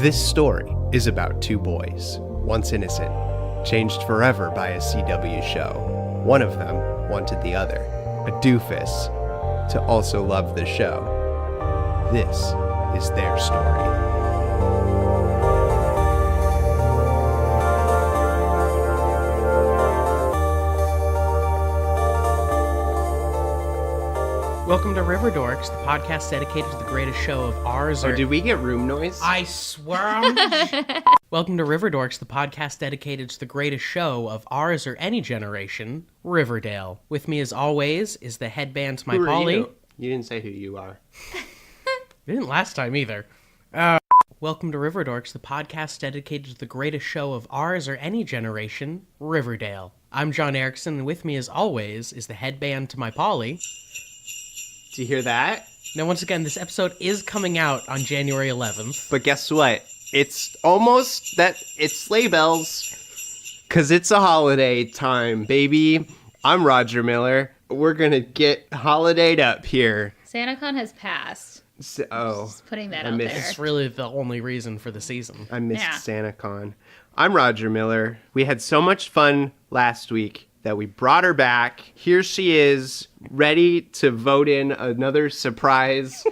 This story is about two boys, once innocent, changed forever by a CW show. One of them wanted the other, a doofus, to also love the show. This is their story. Welcome to RiverDorks, the podcast dedicated to the greatest show of ours. Oh, did we get room noise? I swear. Welcome to RiverDorks, the podcast dedicated to the greatest show of ours or any generation, Riverdale. With me, as always, is the headband to my Who are Polly. You didn't say who you are. You didn't last time either. Welcome to RiverDorks, the podcast dedicated to the greatest show of ours or any generation, Riverdale. I'm John Erickson, and with me, as always, is the headband to my Polly. Do you hear that? Now, once again, this episode is coming out on January 11th. But guess what? It's almost it's sleigh bells. 'Cause it's a holiday time, baby. I'm Roger Miller. We're gonna get holidayed up here. SantaCon has passed. Just putting that out there. It's really the only reason for the season. I missed Yeah. SantaCon. I'm Roger Miller. We had so much fun last week that we brought her back. Here she is, ready to vote in another surprise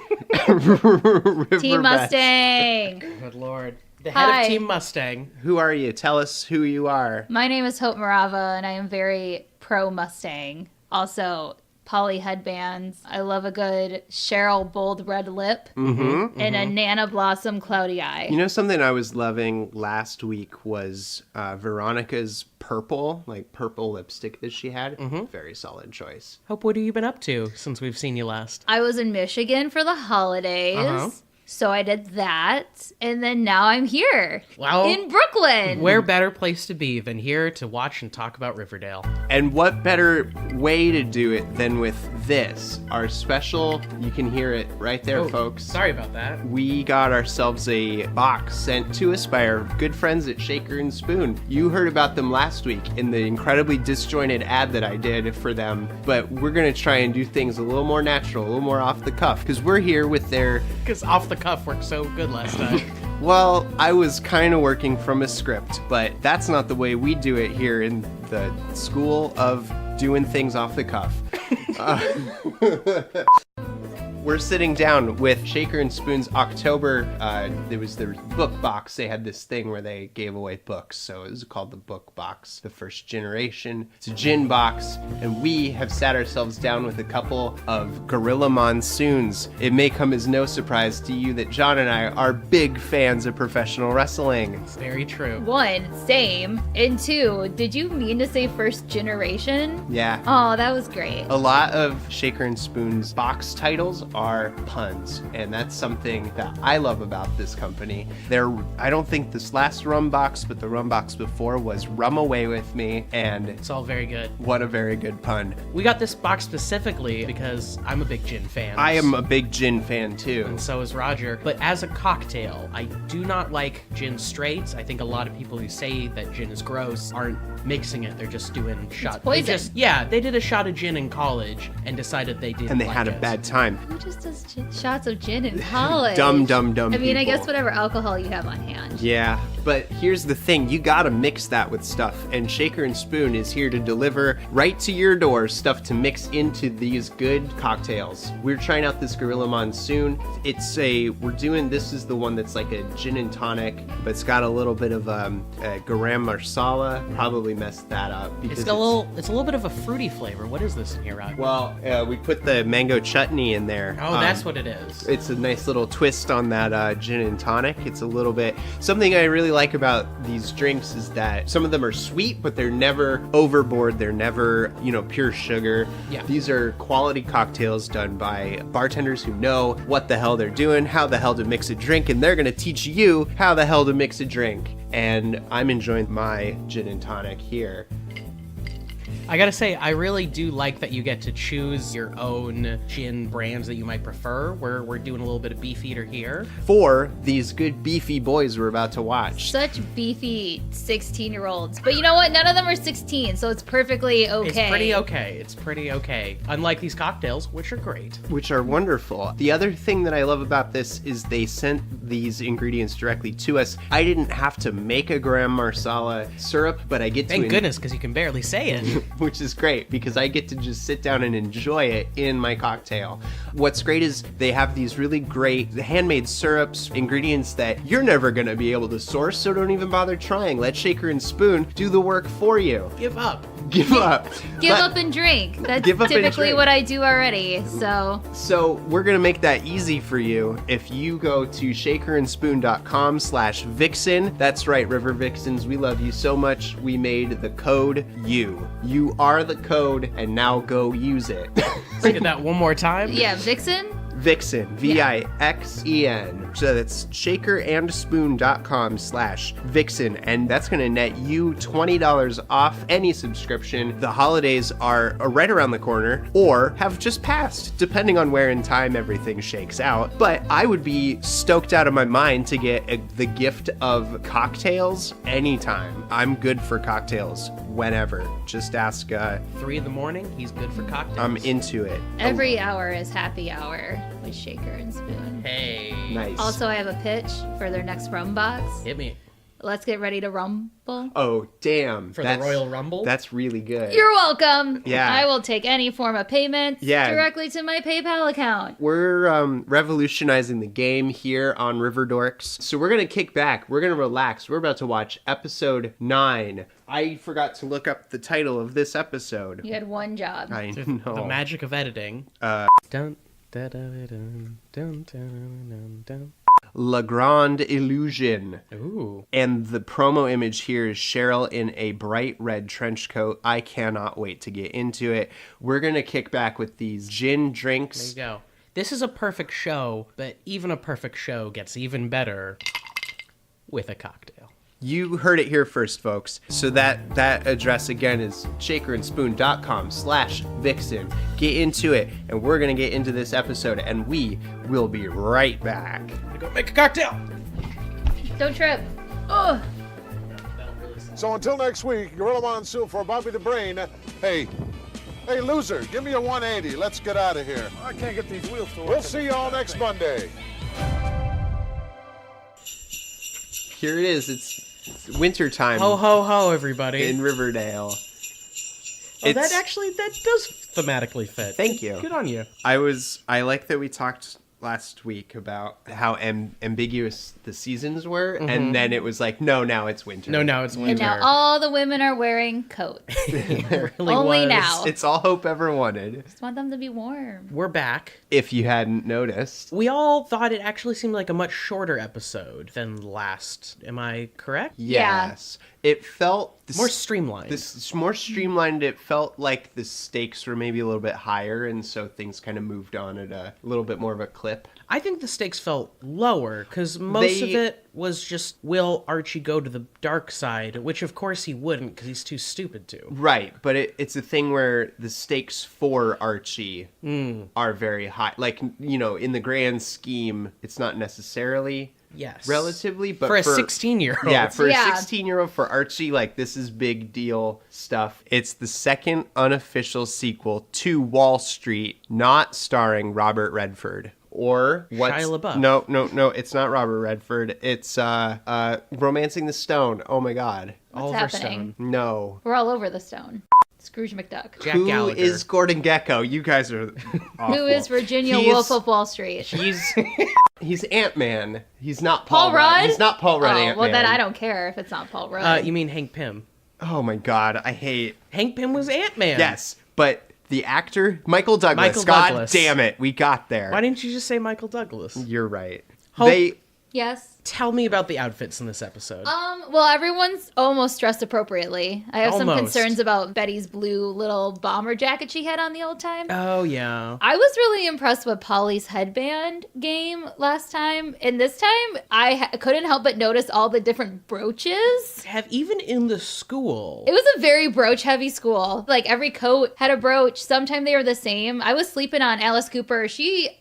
River Team Best. Oh, Mustang! Good Lord. The Hi. head of Team Mustang. Who are you? Tell us who you are. My name is Hope Morawa, and I am very pro Mustang. Also, poly headbands. I love a good Cheryl bold red lip and a Nana Blossom cloudy eye. You know, something I was loving last week was Veronica's purple lipstick that she had. Very solid choice. Hope, what have you been up to since we've seen you last? I was in Michigan for the holidays. Uh-huh. So I did that, and then now I'm here Well, in Brooklyn. where better place to be than here to watch and talk about Riverdale? And what better way to do it than with this, our special, you can hear it right there, Oh, folks. Sorry about that. We got ourselves a box sent to us by our good friends at Shaker and Spoon. You heard about them last week in the incredibly disjointed ad that I did for them, but we're going to try and do things a little more natural, a little more off the cuff, because we're here with their... Because off the cuff worked so good last time. Well, I was kind of working from a script, but that's not the way we do it here in the school of doing things off the cuff. We're sitting down with Shaker and Spoon's October, there was their book box. They had this thing where they gave away books, so it was called the book box, the first generation. It's a gin box, and we have sat ourselves down with a couple of Gorilla Monsoons. It may come as no surprise to you that John and I are big fans of professional wrestling. It's very true. One, same. And two, did you mean to say first generation? Yeah. Oh, that was great. A lot of Shaker and Spoon's box titles are puns, and that's something that I love about this company. I don't think this last rum box, but the rum box before was Rum Away With Me, and It's all very good. what a very good pun. We got this box specifically because I'm a big gin fan. I am a big gin fan too. And so is Roger. But as a cocktail, I do not like gin straight. I think a lot of people who say that gin is gross aren't mixing it. They're just doing shots. poison. They did a shot of gin in college and decided they didn't And they like had a it. bad time. Who just does shots of gin in college? Dumb I mean, I guess people. whatever alcohol you have on hand. Yeah, but here's the thing. You gotta mix that with stuff, and Shaker and Spoon is here to deliver right to your door stuff to mix into these good cocktails. We're trying out this Gorilla Monsoon. This is the one that's like a gin and tonic, but it's got a little bit of garam marsala. Probably messed that up. Because It's a little bit of a fruity flavor. What is this in here, Roger? Well, we put the mango chutney in there. Oh, that's what it is. It's a nice little twist on that gin and tonic. It's a little bit... Something I really like about these drinks is that some of them are sweet, but they're never overboard. They're never, pure sugar. Yeah. These are quality cocktails done by bartenders who know what the hell they're doing, how the hell to mix a drink, and they're going to teach you how the hell to mix a drink. And I'm enjoying my gin and tonic here. I gotta say, I really do like that you get to choose your own gin brands that you might prefer. We're doing a little bit of Beefeater here. For these good beefy boys we're about to watch. Such beefy 16-year-olds. But you know what? None of them are 16, so it's perfectly okay. It's pretty okay. Unlike these cocktails, which are great. Which are wonderful. The other thing that I love about this is they sent these ingredients directly to us. I didn't have to make a Gram Marsala syrup, but I get to... Thank goodness, because you can barely say it. Which is great, because I get to just sit down and enjoy it in my cocktail. What's great is they have these really great handmade syrups, ingredients that you're never going to be able to source, so don't even bother trying. Let Shaker and Spoon do the work for you. Give up. Give up. Give up and drink. That's Give up and typically drink. what I do already, so... So we're going to make that easy for you. If you go to shakerandspoon.com/Vixen, that's right, River Vixens, we love you so much. We made the code U. You are the code, and now go use it. Let's get that one more time. Yeah, Vixen? Vixen, Vixen. So that's shakerandspoon.com/Vixen, and that's going to net you $20 off any subscription. The holidays are right around the corner, or have just passed, depending on where in time everything shakes out. But I would be stoked out of my mind to get the gift of cocktails anytime. I'm good for cocktails whenever. Just ask. 3 in the morning, he's good for cocktails. I'm into it. Every hour is happy hour with Shaker and Spoon. Hey. Nice. Also, I have a pitch for their next rum box. Hit me. Let's get ready to rumble. Oh, damn. For the Royal Rumble? That's really good. You're welcome. Yeah. I will take any form of payment Yeah. directly to my PayPal account. We're revolutionizing the game here on RiverDorks. So we're going to kick back. We're going to relax. We're about to watch episode 9. I forgot to look up the title of this episode. You had one job. I The know. magic of editing. Dun, dun, dun, dun, dun, dun, dun. La Grande Illusion. Ooh. And the promo image here is Cheryl in a bright red trench coat. I cannot wait to get into it. We're going to kick back with these gin There drinks. you go. This is a perfect show, but even a perfect show gets even better with a cocktail. You heard it here first, folks. So that address again is shakerandspoon.com/Vixen. Get into it, and we're going to get into this episode, and we will be right back. Go make a cocktail! Don't trip. Oh, So until next week, Gorilla Monsoon for Bobby the Brain. Hey, loser, give me a 180. Let's get out of here. I can't get these wheels to work. We'll see you all next Monday. Here it is. It's wintertime Ho, ho, ho, everybody. in Riverdale. that does thematically fit. Thank you. Good on you. I like that we talked last week about how ambiguous the seasons were, and then it was like, no, now it's winter. No, now it's winter. and now all the women are wearing coats. It really Only was. now. It's all Hope ever wanted, Just want them to be warm. We're back. if you hadn't noticed. We all thought it actually seemed like a much shorter episode than last. Am I correct? Yeah. Yes. It felt... More streamlined. This more streamlined. It felt like the stakes were maybe a little bit higher, and so things kind of moved on at a little bit more of a clip. I think the stakes felt lower because most of it was just, will Archie go to the dark side? Which, of course, he wouldn't because he's too stupid to. Right, but it's a thing where the stakes for Archie are very high. Like, you know, in the grand scheme, it's not necessarily... Yes. Relatively, but for a 16-year-old. Yeah, for Yeah. a 16-year-old, for Archie, like, this is big deal stuff. It's the second unofficial sequel to Wall Street, not starring Robert Redford. Or what's... Shia LaBeouf. No, it's not Robert Redford. It's Romancing the Stone. Oh my god. What's Oliver happening? Stone. No. We're all over the stone. Scrooge McDuck. Jack Who Gallagher. is Gordon Gekko? You guys are awful. Who is Virginia He's- Woolf of Wall Street? He's Ant-Man. He's not Paul Paul Rudd. Rudd? He's not Paul Rudd Oh, Ant-Man. well, then I don't care if it's not Paul Rudd. You mean Hank Pym? Oh my god, I hate... Hank Pym was Ant-Man. Yes, but the actor, Michael Douglas. Michael God Douglas. damn it, we got there. Why didn't you just say Michael Douglas? You're right. Hope- They Yes. Tell me about the outfits in this episode. Well, everyone's almost dressed appropriately. I have some Almost. concerns about Betty's blue little bomber jacket she had on the old time. Oh, yeah. I was really impressed with Polly's headband game last time. And this time, I couldn't help but notice all the different brooches. Even in the school. It was a very brooch-heavy school. Like, every coat had a brooch. Sometimes they were the same. I was sleeping on Alice Cooper.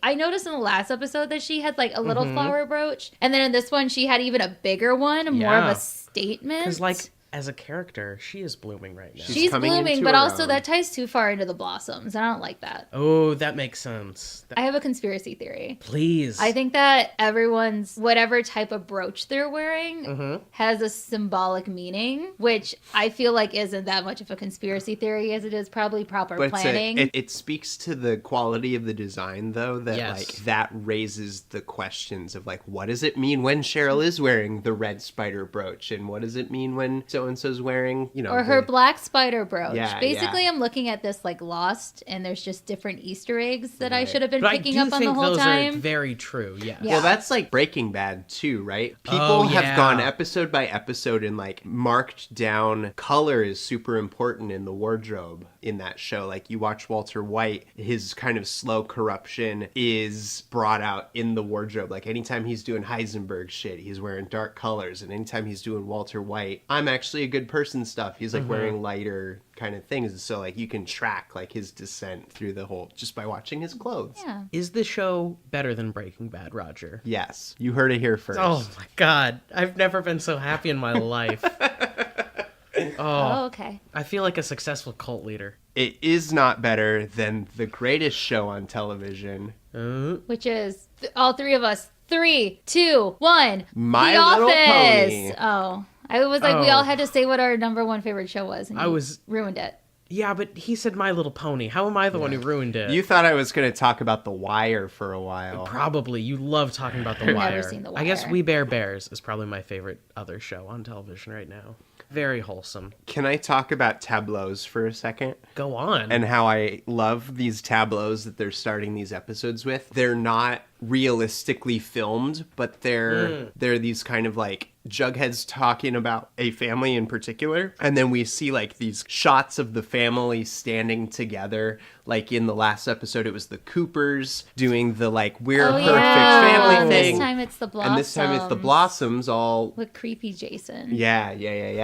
I noticed in the last episode that she had, like, a little flower brooch. And then in this one, she had even a bigger one, more of a statement. Because, like, as a character, she is blooming right now. She's coming blooming, into but her also own. that ties too far into the blossoms. I don't like that. Oh, that makes sense. I have a conspiracy theory. Please. I think that everyone's, whatever type of brooch they're wearing has a symbolic meaning, which I feel like isn't that much of a conspiracy theory as it is probably proper But planning. it speaks to the quality of the design, though, that Yes. like that raises the questions of like, what does it mean when Cheryl is wearing the red spider brooch, and what does it mean when so and so's wearing, you know, Or her black spider brooch. Yeah, Basically, yeah. I'm looking at this like Lost, and there's just different Easter eggs that I Right. should have been But I picking do up on think the whole those time. are very true, yes. Yeah. Well, that's like Breaking Bad too, right? People Oh, have yeah. gone episode by episode and like marked down color is super important in the wardrobe in that show. Like you watch Walter White, his kind of slow corruption is brought out in the wardrobe. Like anytime he's doing Heisenberg shit, he's wearing dark colors, and anytime he's doing Walter White, I'm actually a good person stuff, he's like wearing lighter kind of things. And so like you can track like his descent through the whole just by watching his clothes. Yeah. Is the show better than Breaking Bad, Roger? Yes, you heard it here first. Oh my god. I've never been so happy in my life. Oh, okay. I feel like a successful cult leader. It is not better than the greatest show on television. Which is all three of us. 3, 2, 1. My The Little Office. Pony. Oh. I was like, we Oh. all had to say what our number one favorite show was. And I you was- ruined it. Yeah, but he said My Little Pony. How am I the one who ruined it? You thought I was going to talk about The Wire for a while. Probably. You love talking about The Never Wire. seen The I guess Wire. We Bear Bears is probably my favorite other show on television right now. Very wholesome. Can I talk about tableaus for a second? Go on. And how I love these tableaus that they're starting these episodes with. They're not realistically filmed, but they're these kind of like Jughead's talking about a family in particular, and then we see like these shots of the family standing together. Like in the last episode, it was the Coopers doing the like we're a perfect family thing, This time it's the Blossoms. and this time it's the Blossoms all. With creepy Jason. Yeah.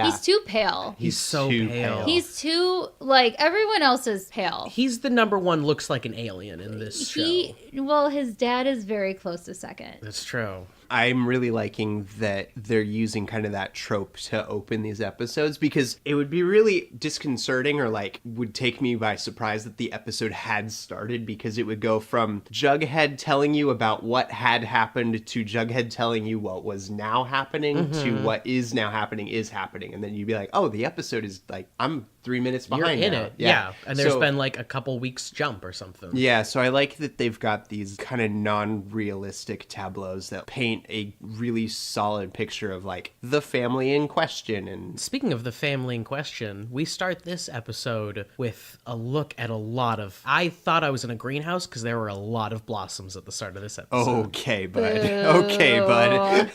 He's too pale. He's so too pale. He's too, like, everyone else is pale. He's the number one looks like an alien in this show. Well, his dad is very close to second. That's true. I'm really liking that they're using kind of that trope to open these episodes, because it would be really disconcerting or like would take me by surprise that the episode had started, because it would go from Jughead telling you about what had happened to Jughead telling you what was now happening to what is now happening is happening. And then you'd be like, oh, the episode is like, I'm 3 minutes You're behind in now. it. Yeah. And there's So- been like a couple weeks jump or something. Yeah, so I like that they've got these kind of non-realistic tableaus that paint a really solid picture of like the family in question. And Speaking of the family in question, we start this episode with a look at a lot of... I thought I was in a greenhouse because there were a lot of blossoms at the start of this episode. okay, bud. Okay, bud.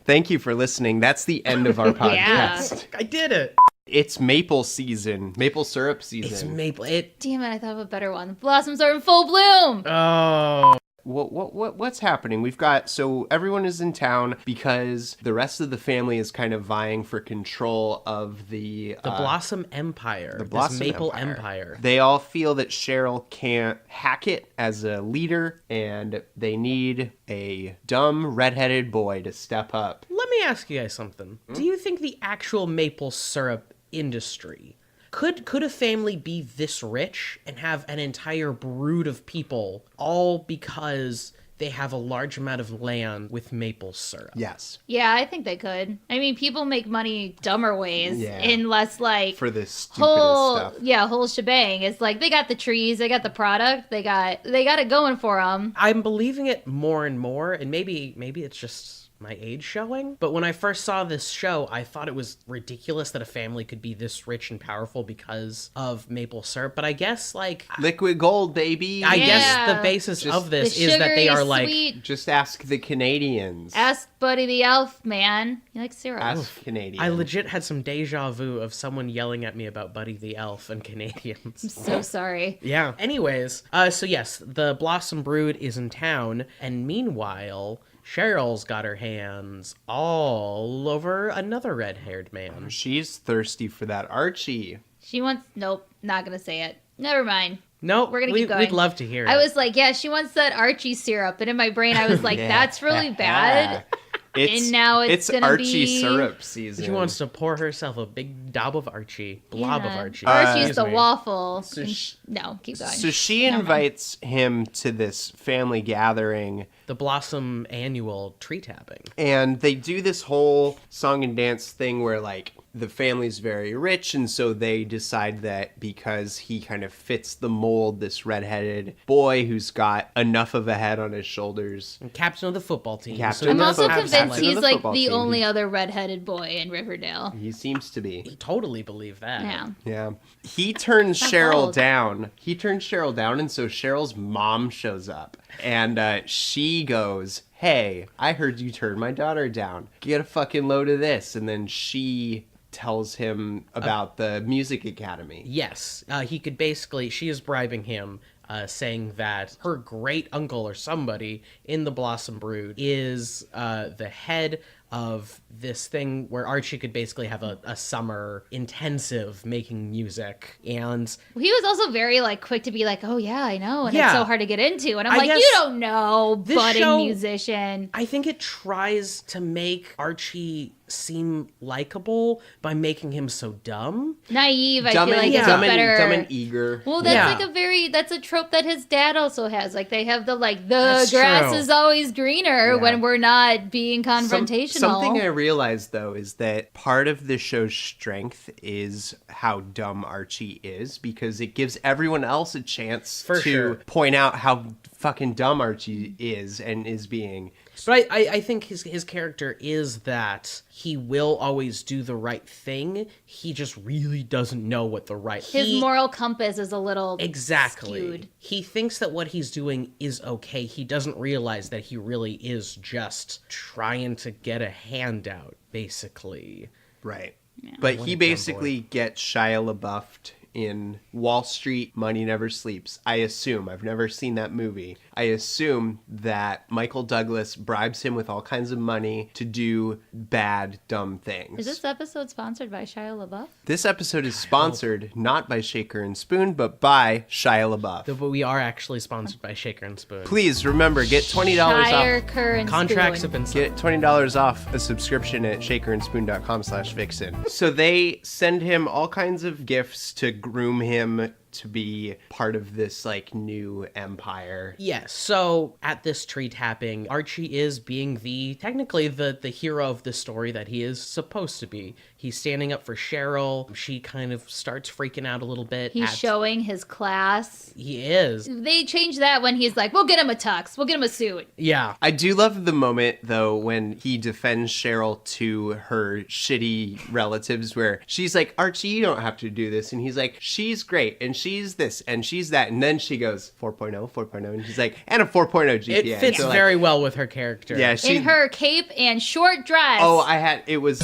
Thank you for listening. That's the end of our podcast. I did it! It's maple season, maple syrup season. It's maple... Damn it, I thought of a better one. Blossoms are in full bloom. Oh... What's happening? We've got, so everyone is in town because the rest of the family is kind of vying for control of the Blossom Empire. the Blossom this maple empire. They all feel that Cheryl can't hack it as a leader, and they need a dumb redheaded boy to step up. Let me ask you guys something. Do you think the actual maple syrup industry... Could a family be this rich and have an entire brood of people all because they have a large amount of land with maple syrup? Yes. Yeah, I think they could. I mean, people make money dumber ways Yeah. in less like For this stupidest whole stuff. whole shebang. It's like they got the trees, they got the product, they got it going for them. I'm believing it more and more, and maybe it's just my age showing. But when I first saw this show, I thought it was ridiculous that a family could be this rich and powerful because of maple syrup. But I guess, like... Liquid gold, baby. I guess the basis of this is that they are, like... Sweet. Just ask the Canadians. Ask Buddy the Elf, man. You like syrup. Ask Canadians. I legit had some deja vu of someone yelling at me about Buddy the Elf and Canadians. I'm so sorry. Yeah. Anyways, so yes, the Blossom Brood is in town, and meanwhile, Cheryl's got her hands all over another red-haired man. She's thirsty for that Archie. She wants... Nope, not gonna say it. Never mind. No, We're gonna keep going. We'd love to hear it. I was like, yeah, she wants that Archie syrup. And in my brain, I was like, that's really bad. And now it's gonna Archie be... syrup season. She wants to pour herself a big blob of Archie. Blob of Archie. Archie's Excuse the me. waffle. So No, keep going. So she invites him to this family gathering. The Blossom annual tree tapping. And they do this whole song and dance thing where, like, the family's very rich, and so they decide that because he kind of fits the mold, this redheaded boy who's got enough of a head on his shoulders. And captain of the football team. Captain I'm of the also football- convinced captain of he's the like football the team. only other redheaded boy in Riverdale. He seems to be. Totally believe that. Yeah. Yeah. He turns That's Cheryl bold. down. He turns Cheryl down, and so Cheryl's mom shows up. And she goes, hey, I heard you turned my daughter down. Get a fucking load of this. And then she tells him about the music academy. Yes. He could basically... She is bribing him, saying that her great uncle or somebody in the Blossom Brood is the head of this thing where Archie could basically have a summer intensive making music. And He was also very like quick to be like, oh yeah, I know. And Yeah. it's so hard to get into. And I'm I like, guess you don't know, this budding show- musician. I think it tries to make Archie seem likable by making him so dumb. Naive, I Dumb feel and, like is dumb, a better... dumb and eager. Well, that's Yeah. that's a trope that his dad also has. Like they have the the That's grass true. is always greener Yeah. when we're not being confrontational. Something I realized, though, is that part of the show's strength is how dumb Archie is, because it gives everyone else a chance For to sure. point out how fucking dumb Archie is and is being. But I think his character is that he will always do the right thing. He just really doesn't know what the right... His moral compass is a little Exactly. skewed. He thinks that what he's doing is okay. He doesn't realize that he really is just trying to get a handout, basically. Right. But he basically gets Shia LaBeouf'd in Wall Street, Money Never Sleeps. I assume, I've never seen that movie. I assume that Michael Douglas bribes him with all kinds of money to do bad, dumb things. Is this episode sponsored by Shia LaBeouf? This episode is sponsored not by Shaker and Spoon, but by Shia LaBeouf. But we are actually sponsored by Shaker and Spoon. Please remember, get $20 Shire, off. Kerr, and Contracts Spoon. have been signed. Get $20 off a subscription at shakerandspoon.com/vixen. So they send him all kinds of gifts to groom him to be part of this like new empire. Yes, so at this tree tapping, Archie is being technically the hero of the story that he is supposed to be. He's standing up for Cheryl. She kind of starts freaking out a little bit. He's showing his class. He is. They changed that when he's like, we'll get him a tux. We'll get him a suit. Yeah. I do love the moment, though, when he defends Cheryl to her shitty relatives, where she's like, Archie, you don't have to do this. And he's like, she's great, and she's this, and she's that. And then she goes, 4.0, 4.0. And he's like, and a 4.0 GPA. It fits So, like, very well with her character. Yeah, she... In her cape and short dress. Oh,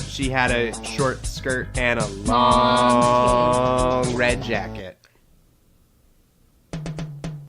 she had a short skirt and a long red jacket. It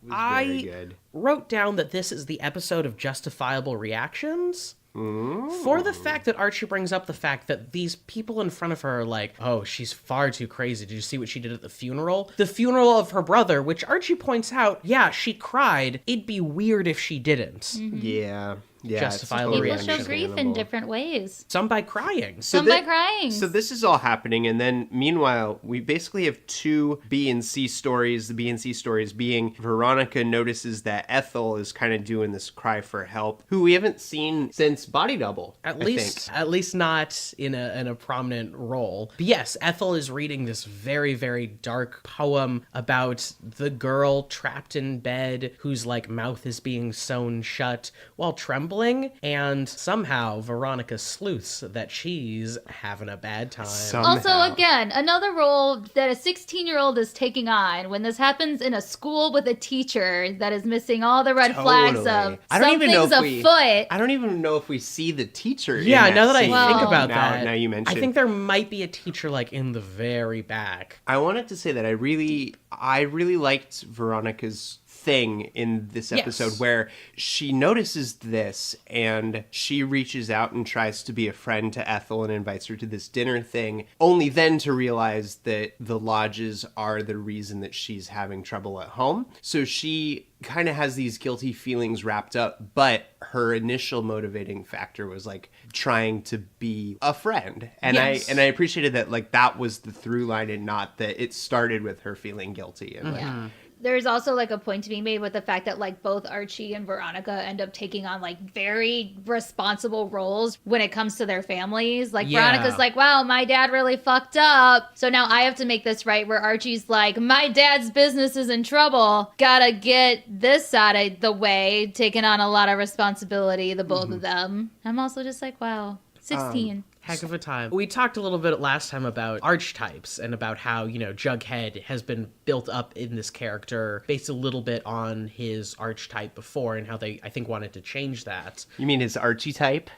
was very good. Wrote down that this is the episode of justifiable reactions. For the fact that Archie brings up the fact that these people in front of her are like, oh, she's far too crazy. Did you see what she did at the funeral? The funeral of her brother, which Archie points out, yeah, she cried. It'd be weird if she didn't. Yeah. Yeah, Justifiable People reaction. show grief in different ways. Some by crying. Some by crying. So this is all happening, and then meanwhile, we basically have two B and C stories. The B and C stories being Veronica notices that Ethel is kind of doing this cry for help, who we haven't seen since Body Double. At least not in a prominent role. But yes, Ethel is reading this very, very dark poem about the girl trapped in bed whose like mouth is being sewn shut while trembling trembling, and somehow Veronica sleuths that she's having a bad time. Also, again, another role that a 16-year-old is taking on when this happens in a school with a teacher that is missing all the red flags of something's afoot. I don't even know if we see the teacher. Yeah, now that I think scene. about that, now you mentioned, I think there might be a teacher like in the very back. I wanted to say that I really liked Veronica's thing in this episode where she notices this and she reaches out and tries to be a friend to Ethel and invites her to this dinner thing, only then to realize that the lodges are the reason that she's having trouble at home. So she kind of has these guilty feelings wrapped up, but her initial motivating factor was like trying to be a friend. And I appreciated that, like, that was the through line and not that it started with her feeling guilty. And like, there's also like a point to be made with the fact that like both Archie and Veronica end up taking on like very responsible roles when it comes to their families. Like Veronica's like, wow, my dad really fucked up, so now I have to make this right, where Archie's like, my dad's business is in trouble, gotta get this out of the way, taking on a lot of responsibility, the both of them. I'm also just like, wow, 16. Heck of a time. We talked a little bit last time about archetypes and about how, you know, Jughead has been built up in this character based a little bit on his archetype before and how they, I think, wanted to change that. You mean his archetype?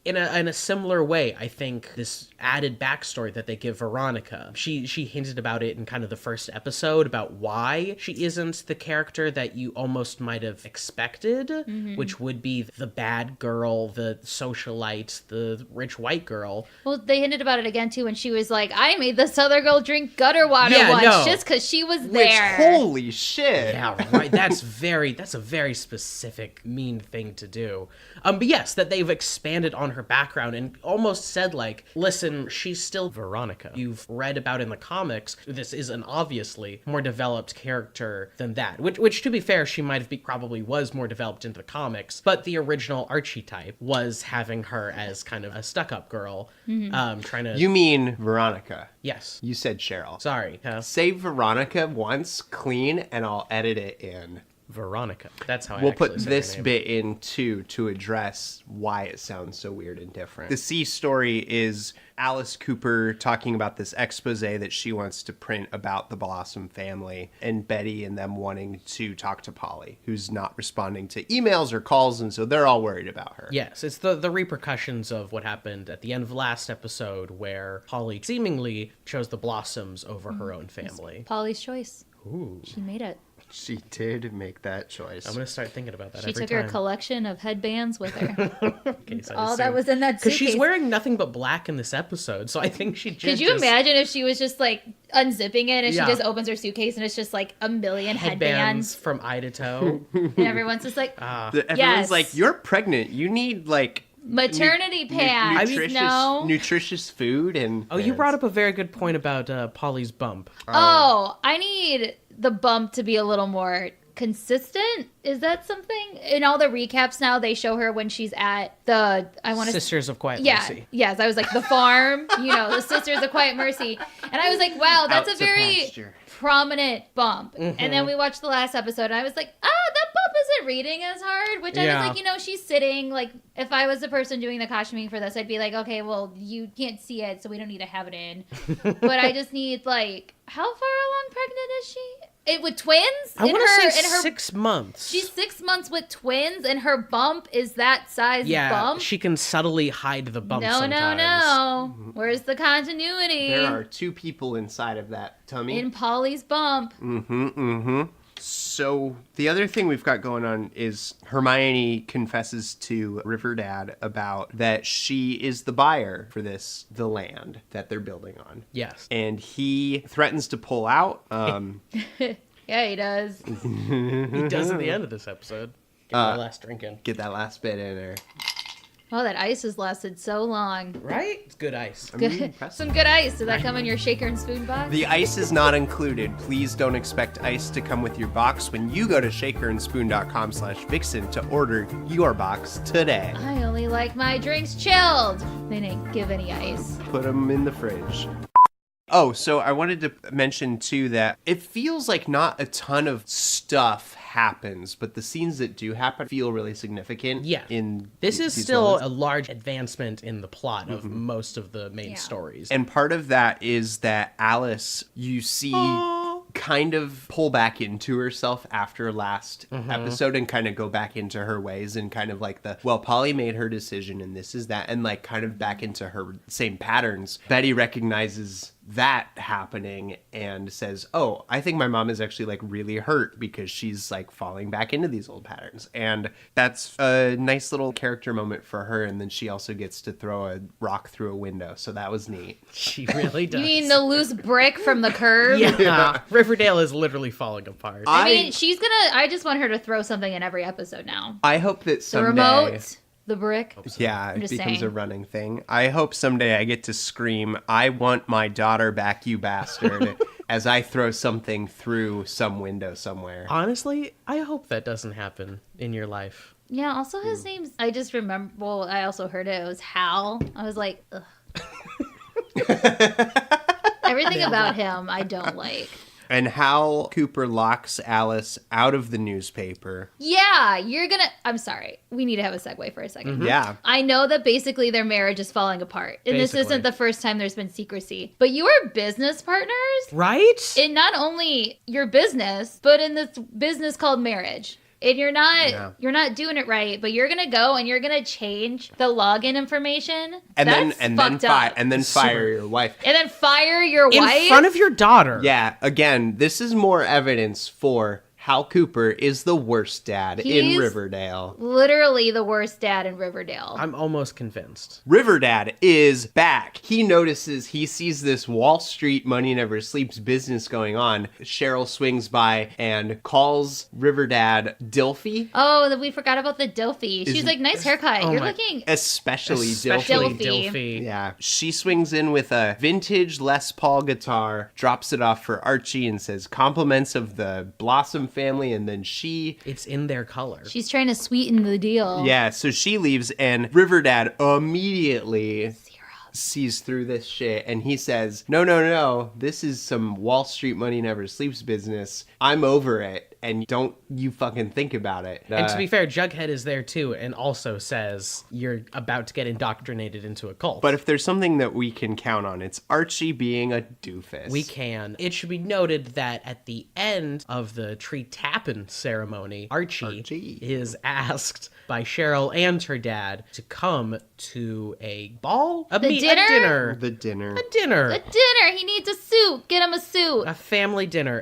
In a similar way, I think this added backstory that they give Veronica, she hinted about it in kind of the first episode about why she isn't the character that you almost might have expected, which would be the bad girl, the socialite, the rich white girl. Well, they hinted about it again too when she was like, I made this other girl drink gutter water once just because she was there. Which, holy shit. Yeah, right. That's a very specific, mean thing to do. But yes, that they've expanded on her background and almost said like, listen, she's still Veronica. You've read about in the comics, this is an obviously more developed character than that, which to be fair, she might have probably was more developed into the comics, but the original Archie type was having her as kind of a stuck-up girl, trying to... You mean Veronica? Yes. You said Cheryl. Sorry. Say Veronica once, clean, and I'll edit it in. Veronica. That's how we'll put this bit in too to address why it sounds so weird and different. The C story is Alice Cooper talking about this expose that she wants to print about the Blossom family, and Betty and them wanting to talk to Polly, who's not responding to emails or calls, and so they're all worried about her. Yes, it's the repercussions of what happened at the end of last episode where Polly seemingly chose the Blossoms over her own family. It's Polly's choice. Ooh. She made it. She did make that choice. I'm going to start thinking about that every time. She took her collection of headbands with her. Okay, all that was in that suitcase. Because she's wearing nothing but black in this episode, so I think she just... Could you imagine if she was just, like, unzipping it and she just opens her suitcase and it's just, like, a million headbands from eye to toe. And everyone's just like, everyone's like, you're pregnant. You need, like... maternity pads. Nutritious food and... Oh, you brought up a very good point about Polly's bump. Oh, I need the bump to be a little more consistent. Is that something? In all the recaps now, they show her when she's at the... Sisters of Quiet Mercy. Yes, I was like, the farm, the Sisters of Quiet Mercy. And I was like, wow, that's a very prominent bump. And then we watched the last episode and I was like, that bump isn't reading as hard, which I was like, she's sitting, like, if I was the person doing the costuming for this, I'd be like, okay, well, you can't see it, so we don't need to have it in. But I just need, like, how far along pregnant is she? With twins? I want to say 6 months. She's 6 months with twins, and her bump is that size bump? She can subtly hide the bump sometimes. No. Where's the continuity? There are 2 people inside of that tummy. In Polly's bump. So the other thing we've got going on is Hermione confesses to River Dad about that she is the buyer for the land that they're building on. Yes. And he threatens to pull out. Yeah, he does. He does at the end of this episode. Get that last drink in. Get that last bit in there. Oh, that ice has lasted so long. Right? It's good ice. Some good ice. Does that come in your shaker and spoon box? The ice is not included. Please don't expect ice to come with your box when you go to shakerandspoon.com/Vixen to order your box today. I only like my drinks chilled. They didn't give any ice. Put them in the fridge. Oh, so I wanted to mention, too, that it feels like not a ton of stuff happens, but the scenes that do happen feel really significant. Yeah. This is still a large advancement in the plot of most of the main stories. And part of that is that Alice, you see... kind of pull back into herself after last episode and kind of go back into her ways and kind of like Polly made her decision and this is that, and like kind of back into her same patterns. Betty recognizes that happening and says, oh, I think my mom is actually like really hurt because she's like falling back into these old patterns. And that's a nice little character moment for her. And then she also gets to throw a rock through a window. So that was neat. She really does. You mean the loose brick from the curb? Yeah. Riverdale is literally falling apart. I mean, I just want her to throw something in every episode now. I hope that someday... The remote, the brick. Yeah, it becomes a running thing. I hope someday I get to scream, I want my daughter back, you bastard, as I throw something through some window somewhere. Honestly, I hope that doesn't happen in your life. Yeah, also his name's, I just remember, well, I also heard it was Hal. I was like, ugh. Everything about him I don't like. And Hal Cooper locks Alice out of the newspaper. Yeah, I'm sorry. We need to have a segue for a second. Yeah. I know that basically their marriage is falling apart. And this isn't the first time there's been secrecy. But you are business partners. Right? In not only your business, but in this business called marriage. And you're not doing it right, but you're gonna go and you're gonna change the login information. And That's then fucked up. and then fire your wife. And then fire your wife in front of your daughter. Yeah, again, this is more evidence for Hal Cooper is the worst dad in Riverdale. Literally the worst dad in Riverdale. I'm almost convinced. Riverdad is back. He sees this Wall Street Money Never Sleeps business going on. Cheryl swings by and calls Riverdad Dilfy. Oh, we forgot about the Dilfy. She's like, nice haircut. You're looking... Especially Dilfy. Yeah. She swings in with a vintage Les Paul guitar, drops it off for Archie and says compliments of the Blossom family, and then it's in their color. She's trying to sweeten the deal. Yeah, so she leaves and Riverdad immediately sees through this shit and he says, no, this is some Wall Street Money Never Sleeps business. I'm over it. And don't you fucking think about it. And to be fair, Jughead is there too and also says you're about to get indoctrinated into a cult. But if there's something that we can count on, it's Archie being a doofus. We can. It should be noted that at the end of the tree tapping ceremony, Archie is asked by Cheryl and her dad to come to a ball? A dinner. The dinner. He needs a suit. Get him a suit. A family dinner.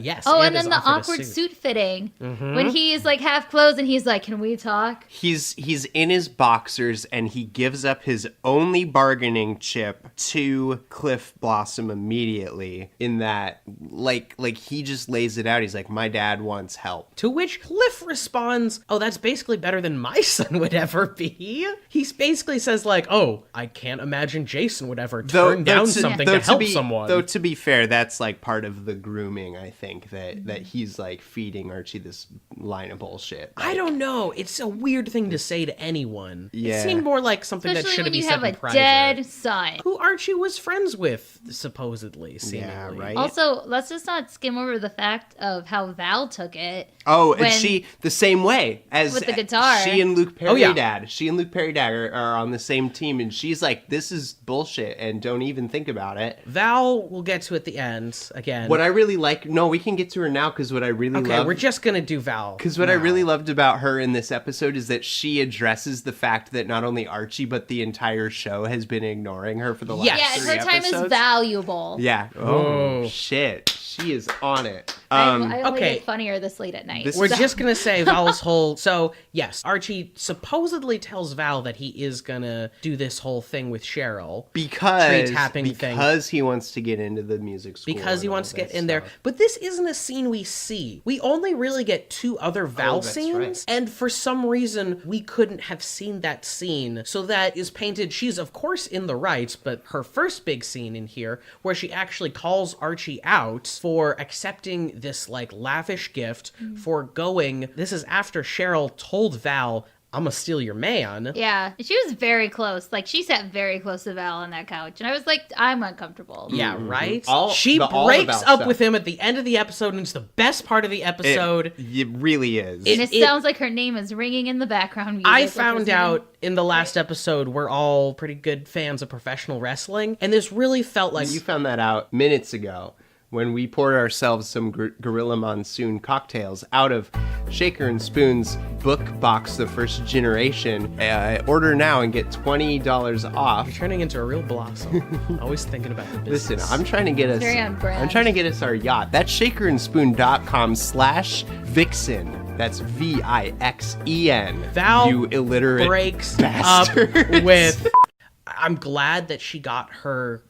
Yes. Oh, and then the awkward suit fitting. When he's like half clothed and he's like, can we talk? He's in his boxers and he gives up his only bargaining chip to Cliff Blossom immediately in that, like he just lays it out. He's like, my dad wants help. To which Cliff responds, oh, that's basically better than my son would ever be. He basically says like, oh, I can't imagine Jason would ever turn down something to help someone. Though to be fair, that's like part of the grooming, I think, that he's like feeding Archie this line of bullshit. Like, I don't know. It's a weird thing to say to anyone. Yeah. It seemed more like something that should have been said in private. Especially when you have a dead son. Who Archie was friends with, supposedly, seemingly. Yeah, right? Also, let's just not skim over the fact of how Val took it. Oh, and she, the same way as with the guitar. She and Luke Perry Dad. She and Luke Perry Dad are on the same team, and she's like, this is bullshit, and don't even think about it. Val we'll get to at the end, again. What I really like, no, we can get to her now, because what I really love... Okay, we're just gonna do Val. Because what I really loved about her in this episode is that she addresses the fact that not only Archie, but the entire show has been ignoring her for the last 3 episodes. Yeah, her time is valuable. Yeah. Oh, shit. She is on it. I only get funnier this late at night. We're just going to say Val's whole... So, yes, Archie supposedly tells Val that he is going to do this whole thing with Cheryl. Because he wants to get into the music school. Because he wants to get in there. But this isn't a scene we see. We only really get 2 other Val scenes. Right. And for some reason, we couldn't have seen that scene. So that is painted... She's, of course, in the right, but her first big scene in here, where she actually calls Archie out for accepting this like lavish gift, for going. This is after Cheryl told Val, I'm gonna steal your man. Yeah, she was very close. Like, she sat very close to Val on that couch, and I was like, I'm uncomfortable. Yeah, right? the She Val breaks up stuff. with him at the end of the episode, and it's the best part of the episode. It really is. And it sounds like her name is ringing in the background music. I found out in the last episode we're all pretty good fans of professional wrestling, and this really felt like... You found that out minutes ago when we poured ourselves some Gorilla Monsoon cocktails out of Shaker and Spoon's book box, The First Generation. Order now and get $20 off. You're turning into a real Blossom. Always thinking about the business. Listen, I'm trying to get us... Very on brand. I'm trying to get us our yacht. That's shakerandspoon.com/Vixen. That's VIXEN. Val you illiterate breaks bastards. up with... I'm glad that she got her,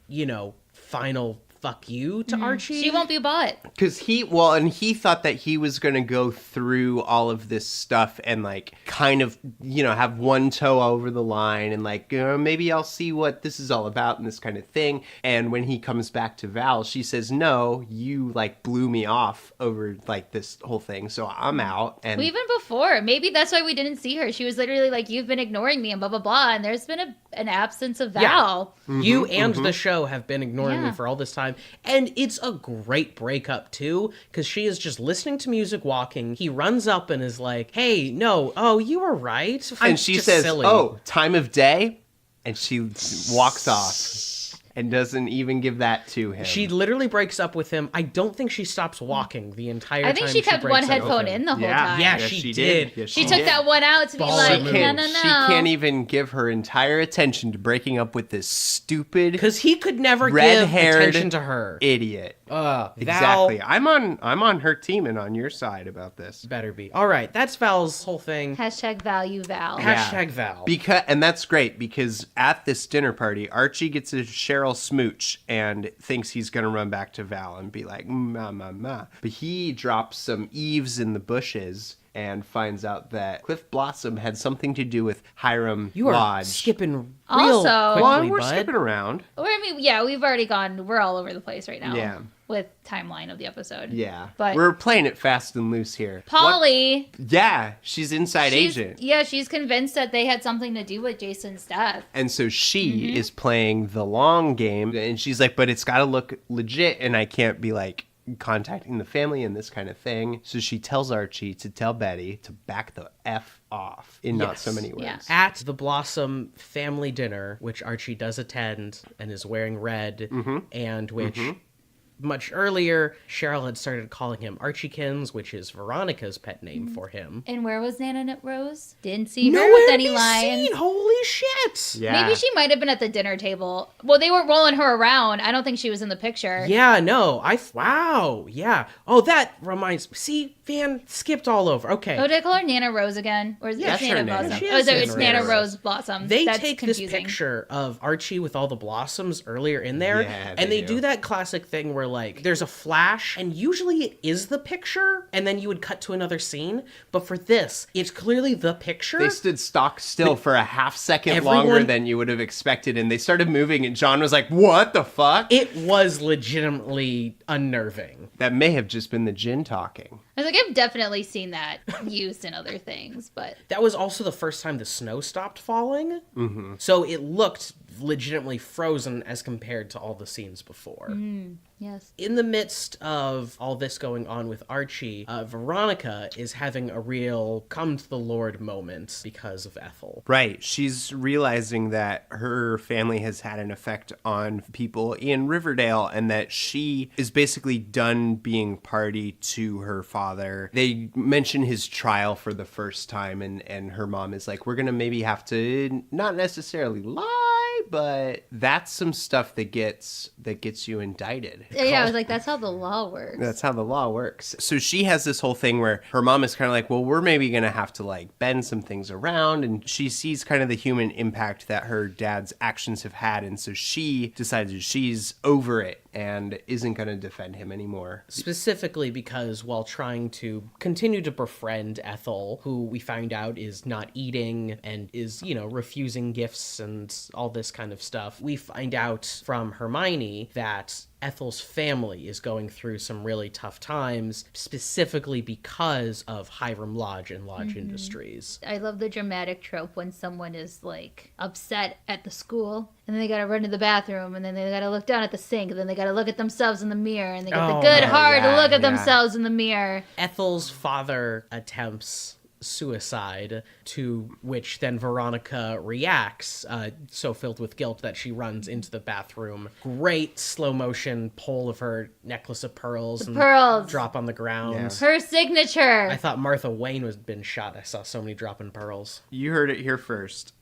final fuck you to Archie. She won't be bought. Because he thought that he was going to go through all of this stuff and like kind of, have one toe over the line and like, maybe I'll see what this is all about and this kind of thing. And when he comes back to Val, she says, no, you like blew me off over like this whole thing. So I'm out. And Well, even before, maybe that's why we didn't see her. She was literally like, you've been ignoring me and blah, blah, blah. And there's been an absence of Val. You and the show have been ignoring me Yeah. for all this time. And it's a great breakup, too, because she is just listening to music walking. He runs up and is like, hey, no, oh, you were right. I'm and she just says, silly. oh, time of day. And she walks off and doesn't even give that to him. She literally breaks up with him. I don't think she stops walking the entire time. I think she kept breaks one up headphone with him. in the whole Yeah. time. Yeah, Yes, she did. did. Yes, She took did. that one out to be Ball like, move. no. She can't even give her entire attention to breaking up with this stupid Because he could never give red-haired attention to her. idiot. Val Exactly. I'm on her team and on your side about this. better be. All right, that's Val's whole thing. Hashtag value Val. Hashtag Val. And that's great because at this dinner party, Archie gets a Cheryl smooch and thinks he's going to run back to Val and be like, ma, ma, ma. But he drops some eaves in the bushes and finds out that Cliff Blossom had something to do with Hiram You are Lodge. skipping real Also- quickly, Well, we're bud. skipping around. Or, I mean, yeah, we've already gone. We're all over the place right now. Yeah. With timeline of the episode. Yeah. But we're playing it fast and loose here. Polly. Yeah, she's inside agent. Yeah, she's convinced that they had something to do with Jason's death. And so she is playing the long game, and she's like, but it's got to look legit, and I can't be like contacting the family and this kind of thing. So she tells Archie to tell Betty to back the F off in not so many words. Yeah. At the Blossom family dinner, which Archie does attend and is wearing red, and which much earlier Cheryl had started calling him Archiekins, which is Veronica's pet name for him. And where was Nana Rose? Didn't see her with any lines. Holy shit! Yeah. Maybe she might have been at the dinner table. Well, they weren't rolling her around. I don't think she was in the picture. Yeah, no, wow, yeah. Oh, that reminds me. See, Van skipped all over. Okay. Oh, did I call her Nana Rose again? Or is Yeah, it sure, Nana Nana. Blossom? She Oh, is so it's Nana Nana Rose. Rose Blossom. They That's take confusing. this picture of Archie with all the blossoms earlier in there, Yeah, and they they do. do that classic thing where, like, there's a flash, and usually it is the picture, and then you would cut to another scene. But for this, it's clearly the picture. They stood stock still for a half second longer Everyone- than you would have expected, and they started moving, and John was like, what the fuck? It was legitimately unnerving. That may have just been the gin talking. I was like, I've definitely seen that used in other things, but That was also the first time the snow stopped falling. Mm-hmm. So it looked legitimately frozen as compared to all the scenes before. yes. In the midst of all this going on with Archie, Veronica is having a real come to the Lord moment because of Ethel. Right. She's realizing that her family has had an effect on people in Riverdale and that she is basically done being party to her father. They mention his trial for the first time and her mom is like, we're going to maybe have to not necessarily lie, but that's some stuff that gets you indicted. Yeah, I was like, that's how the law works. That's how the law works. So she has this whole thing where her mom is kind of like, well, we're maybe going to have to like bend some things around. And she sees kind of the human impact that her dad's actions have had. And so she decides that she's over it and isn't going to defend him anymore. Specifically because while trying to continue to befriend Ethel, who we find out is not eating and is, refusing gifts and all this kind of stuff, we find out from Hermione that Ethel's family is going through some really tough times, specifically because of Hiram Lodge and Lodge Industries. I love the dramatic trope when someone is like upset at the school and then they gotta run to the bathroom and then they gotta look down at the sink and then they gotta look at themselves in the mirror and they get the good hard yeah, look at yeah. themselves in the mirror. Ethel's father attempts suicide, to which then Veronica reacts, so filled with guilt that she runs into the bathroom. Great slow motion pull of her necklace of pearls. Pearls. Drop on the ground. Yeah. Her signature. I thought Martha Wayne was been shot. I saw so many dropping pearls. You heard it here first.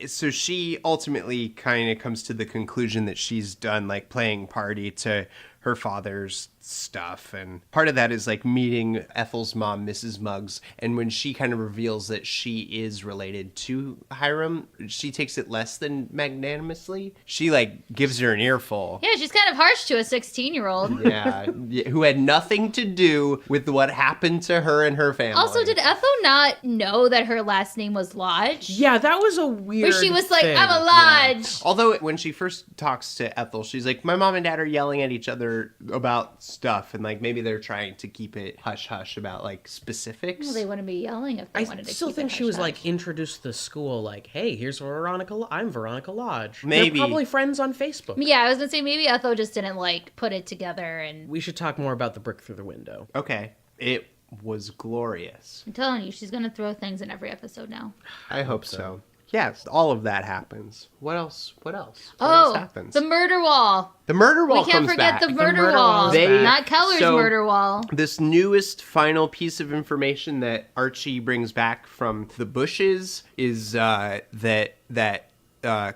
So she ultimately kind of comes to the conclusion that she's done like playing party to her father's stuff, and part of that is like meeting Ethel's mom, Mrs. Muggs, and when she kind of reveals that she is related to Hiram, she takes it less than magnanimously. She like gives her an earful. Yeah, she's kind of harsh to a 16-year-old. Yeah, who had nothing to do with what happened to her and her family. Also, did Ethel not know that her last name was Lodge? Yeah, that was a weird Where she was like, thing. I'm a Lodge. Although when she first talks to Ethel, she's like, my mom and dad are yelling at each other about stuff, and like maybe they're trying to keep it hush-hush about like specifics. Well, they wouldn't be yelling if they I wanted to still keep think it she was hush-hush. like introduced to the school, like, hey, here's Veronica. I'm Veronica Lodge. Maybe. They're probably friends on Facebook. Yeah, I was gonna say maybe Ethel just didn't like put it together, and We should talk more about the brick through the window. Okay, it was glorious. I'm telling you, she's gonna throw things in every episode now. I hope so. Yes, all of that happens. What else? What else happens? The murder wall. The murder wall We can't comes forget back. the murder murder wall. wall's back. Not Keller's So- murder wall. This newest final piece of information that Archie brings back from the bushes is that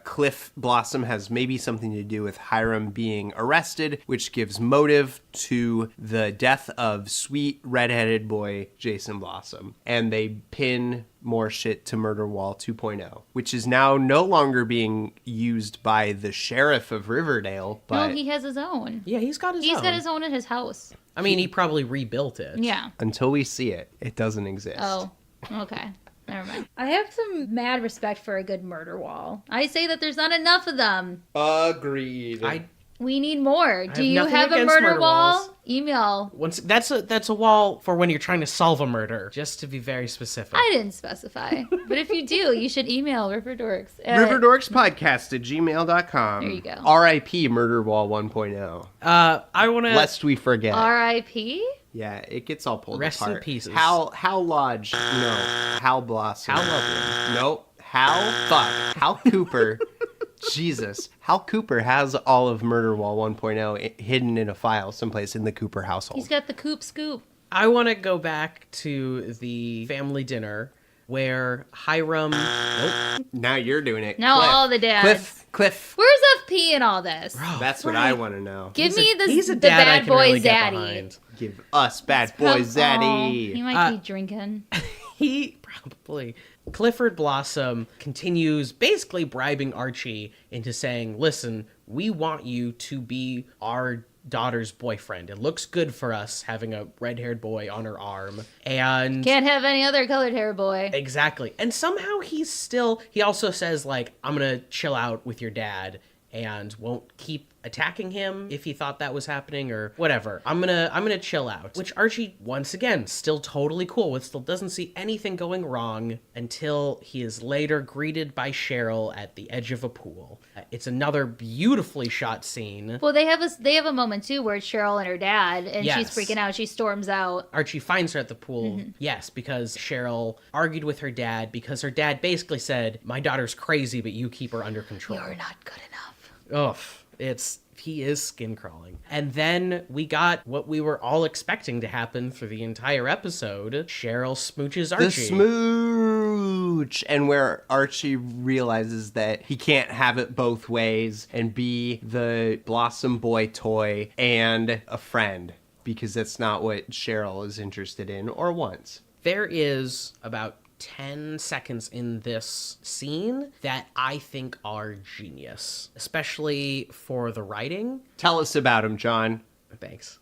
Cliff Blossom has maybe something to do with Hiram being arrested, which gives motive to the death of sweet redheaded boy Jason Blossom. And they pin more shit to Murder Wall 2.0, which is now no longer being used by the sheriff of Riverdale. But No, he has his own. Yeah, he's got his He's own. got his own at his house. I mean, he probably rebuilt it. Yeah. until we see it, it doesn't exist. Oh, okay. Never mind. I have some mad respect for a good murder wall. I say that there's not enough of them. Agreed. We need more. Do have you nothing have a against murder murder wall? walls. Email. That's a wall for when you're trying to solve a murder, just to be very specific. I didn't specify. But if you do, you should email RiverDorks. RiverDorksPodcast at gmail.com. There you go. R.I.P. Murder Wall 1.0. I want to... Lest we forget. R.I.P.? Yeah, it gets all pulled Rest in apart. pieces. Hal Lodge. No. Hal Blossom. Hal Loveland. Nope. Hal Cooper. Jesus. Hal Cooper has all of Murder Wall 1.0 hidden in a file someplace in the Cooper household. He's got the coop scoop. I want to go back to the family dinner where Hiram... Nope. Now you're doing it. Now Cliff. all the dads. Cliff. Where's FP in all this? That's what I want to know. Give He's me a- he's a the dad I bad can boy really get zaddy. behind. Give us bad boy Aw, he Zaddy. might be drinking. He probably... Clifford Blossom continues basically bribing Archie into saying, listen, we want you to be our daughter's boyfriend. It looks good for us having a red-haired boy on her arm. And... Can't have any other colored hair boy. Exactly. And somehow he also says, like, I'm going to chill out with your dad and won't keep attacking him if he thought that was happening or whatever. I'm gonna chill out. Which Archie, once again, still totally cool with, still doesn't see anything going wrong until he is later greeted by Cheryl at the edge of a pool. It's another beautifully shot scene. Well, they have a moment too where it's Cheryl and her dad, and she's Yes. freaking out. She storms out. Archie finds her at the pool, yes, because Cheryl argued with her dad because her dad basically said, my daughter's crazy, but you keep her under control. You're not good enough. Ugh, he is skin crawling. And then we got what we were all expecting to happen through the entire episode. Cheryl smooches Archie. The smooch. And where Archie realizes that he can't have it both ways and be the Blossom boy toy and a friend, because that's not what Cheryl is interested in or wants. There is about 10 seconds in this scene that I think are genius, especially for the writing. Tell us about him, John. Thanks.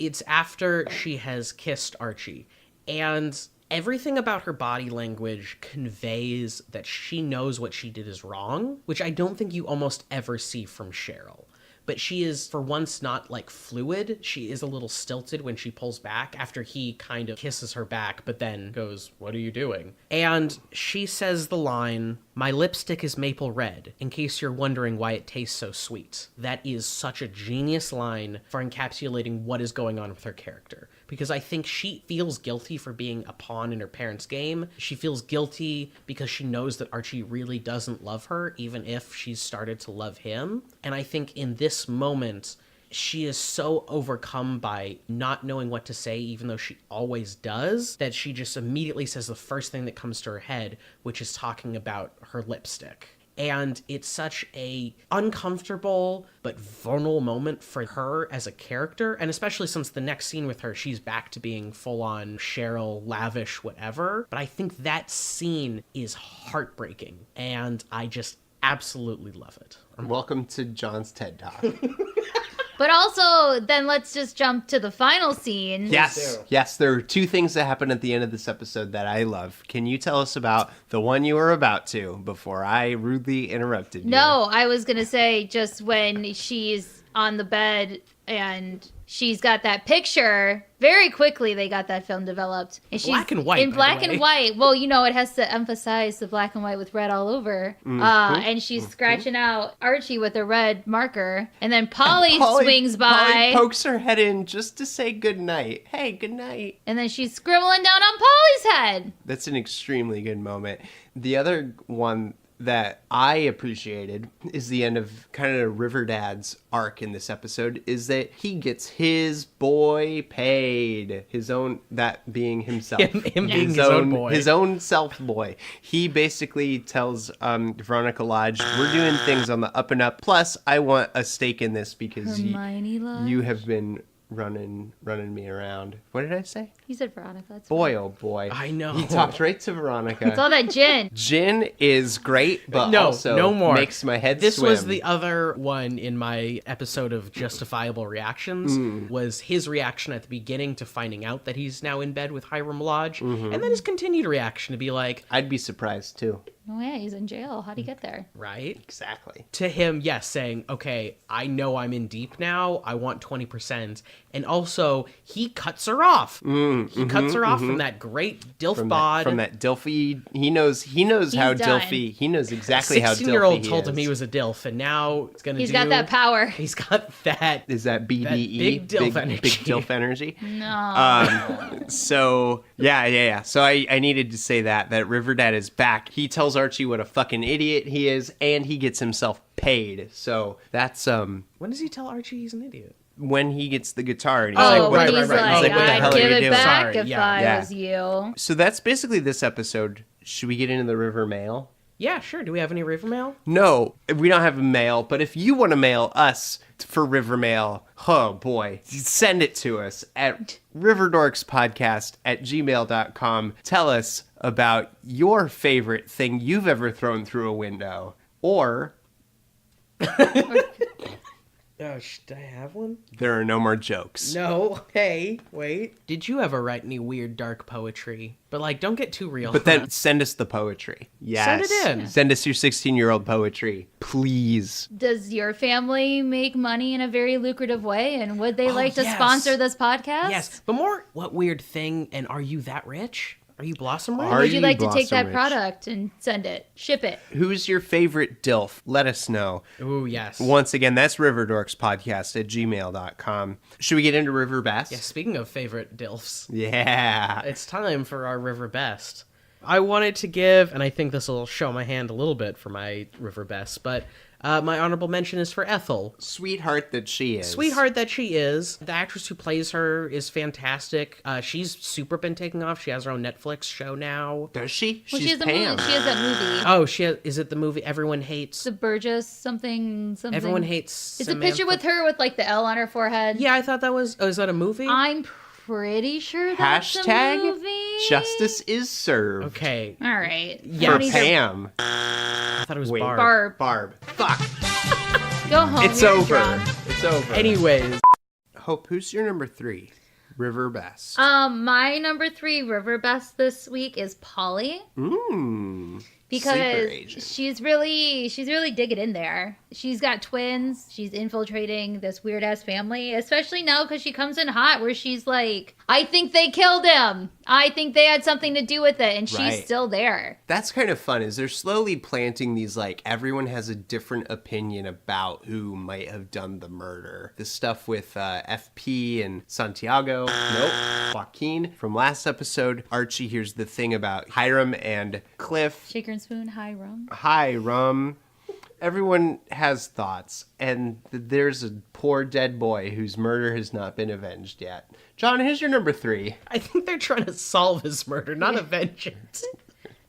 It's after she has kissed Archie, and everything about her body language conveys that she knows what she did is wrong, which I don't think you almost ever see from Cheryl. but she is for once not like fluid. She is a little stilted when she pulls back after he kind of kisses her back, but then goes, "What are you doing?" And she says the line, "My lipstick is maple red, in case you're wondering why it tastes so sweet." That is such a genius line for encapsulating what is going on with her character. Because I think she feels guilty for being a pawn in her parents' game. She feels guilty because she knows that Archie really doesn't love her, even if she's started to love him. And I think in this moment, she is so overcome by not knowing what to say, even though she always does, that she just immediately says the first thing that comes to her head, which is talking about her lipstick. And it's such a uncomfortable but vulnerable moment for her as a character, and especially since the next scene with her, she's back to being full-on Cheryl, lavish, whatever. But I think that scene is heartbreaking, and I just absolutely love it. Welcome to John's TED Talk. But also, then let's just jump to the final scene. Yes, there are two things that happen at the end of this episode that I love. Can you tell us about the one you were about to before I rudely interrupted you? No, I was going to say just when she's on the bed and she's got that picture. Very quickly, they got that film developed. And she's black and white, in by black the way. and white. Well, you know, it has to emphasize the black and white with red all over. And she's scratching out Archie with a red marker. And then Polly swings by. Polly pokes her head in just to say goodnight. Hey, goodnight. And then she's scribbling down on Polly's head. That's an extremely good moment. The other one that I appreciated is the end of kind of River Dad's arc in this episode is that he gets his boy paid. His own, that being himself. Him being his own boy. His own self boy. He basically tells Veronica Lodge, we're doing things on the up and up. Plus, I want a stake in this because Hermione Lodge. you have been running me around. What did I say? You said Veronica. That's Boy, oh boy. I know. He talked right to Veronica. It's all that gin. Gin is great, but also no more. makes my head This swim. was the other one in my episode of Justifiable Reactions, was his reaction at the beginning to finding out that he's now in bed with Hiram Lodge, and then his continued reaction to be like, I'd be surprised too. Oh yeah, he's in jail. How'd he get there? right? Exactly. To him, yes, saying, okay, I know I'm in deep now, I want 20%. And also, he cuts her off. He cuts her off from that great dilf bod. From that Dilfy. He knows how done. Dilfy. He knows exactly how Dilfy 16-year-old he told is. him he was a dilf, and now it's gonna He's got that power. He's got that. Is that BDE? big dilf energy. Big dilf energy. No. So yeah. So I needed to say that River Dad is back. He tells Archie what a fucking idiot he is, and he gets himself paid. So that's When does he tell Archie he's an idiot? when he gets the guitar and he's Oh, like, when what he's the, like, he's like, what the I'd hell are give you it doing? back Sorry, if yeah. I Yeah. was you. So that's basically this episode. Should we get into the River Mail? Yeah, sure. Do we have any River Mail? No, we don't have a mail, but if you want to mail us for River Mail, oh boy, send it to us at riverdorkspodcast@gmail.com. Tell us about your favorite thing you've ever thrown through a window, or Oh, should I have one? there are no more jokes. No. Hey, wait. Did you ever write any weird dark poetry? But like, don't get too real. But then send us the poetry. Yes. Send it in. Send us your 16-year-old poetry, please. Does your family make money in a very lucrative way? And would they like to yes. sponsor this podcast? yes, but more, what weird thing? And are you that rich? Are you Blossom rich? Are Would you you like to take Blossom that Rich? product and send it? Ship it. Who's your favorite DILF? Let us know. Ooh, yes. Once again, that's riverdorkspodcast@gmail.com. Should we get into River Best? Yeah, speaking of favorite DILFs, Yeah. it's time for our River Best. I wanted to give, and I think this will show my hand a little bit for my River Best, but my honorable mention is for Ethel. Sweetheart that she is. Sweetheart that she is. The actress who plays her is fantastic. She's super been taking off. She has her own Netflix show now. Does she? Well, She's she has a Pam. movie. She has that movie. Oh, is it the movie Everyone Hates? The Burgess something. Everyone Hates It's a Samantha? picture with her with like the L on her forehead. Yeah, I thought that was... Oh, is that a movie? I'm pretty sure that's a Hashtag movie. Justice is served. Okay. All right. Yeah. For These are- Pam. I thought it was Wait. Barb. Barb. Fuck. Go home. It's You're over. drunk. It's over. Anyways. Hope, who's your number 3? River Best. My number 3 River Best this week is Polly. Sleeper because agent. she's really digging in there. She's got twins. She's infiltrating this weird ass family, especially now because she comes in hot where she's like, I think they killed him. I think they had something to do with it, and she's Right. still there. That's kind of fun, is they're slowly planting these, like, everyone has a different opinion about who might have done the murder. The stuff with FP and Santiago. Nope. Joaquin. From last episode, Archie hears the thing about Hiram and Cliff. Shaker and spoon, high rum. Hiram. Everyone has thoughts, and there's a poor dead boy whose murder has not been avenged yet. John, who's your number 3? I think they're trying to solve his murder, not avenge it.